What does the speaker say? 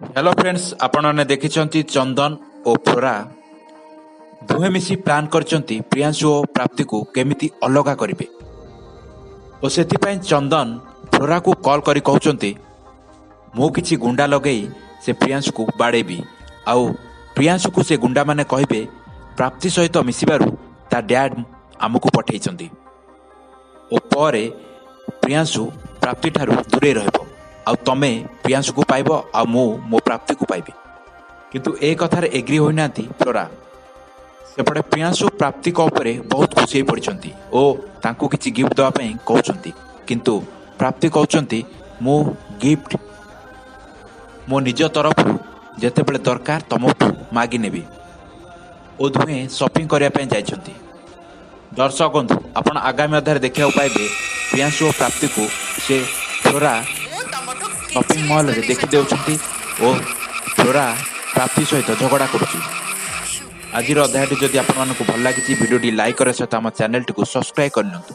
Hello friends, आपण मैंने देखी चंदन और फ्लोरा दुहे मिसी प्लान करचंती प्रियांशु और प्राप्ति को केमिति अलगा करिवे। और सेथिपाई चंदन फ्लोरा को कॉल करी कहउचंती मो किछि गुंडा लगेई से प्रियांशु को बाड़ेबी आउ प्रियांशु को से गुंडा माने कहिबे प्राप्ति सहित मिसिबारु ता डैड आमको पठेइचंती ओ परे प्रियांशु प्राप्ति ठारू दूरे रहबो आउ तमे प्रियांशु को पाइबो आ मो प्राप्ति को पाइबी। किंतु ए कथार एग्री होइनांती फ्लोरा। सेपटे प्रियांशु प्राप्ति को उपरे बहुत खुशी होई पड़िचंती ओ तांको किछि गिफ्ट दवा पई कहउचंती, किंतु प्राप्ति कहउचंती मो गिफ्ट मो निज तरफ जेतेबेले दरकार तमठू मागी नेबी। ओ दुहे शॉपिंग करिया पई जाइछंती। दर्शक बंधु, आपण आगामी अध्याय देखिया पाइबे प्रियांशु और प्राप्ति को से फ्लोरा शॉपिंग मॉल रे देखि देउछंती ओ फ्लोरा प्राप्ति सहित झगड़ा करुची। आज अध्यायटी जदि आपण मानकु भल लागिछि वीडियोटी लाइक करे सहित आम चैनल टी को सब्सक्राइब करनियंतु।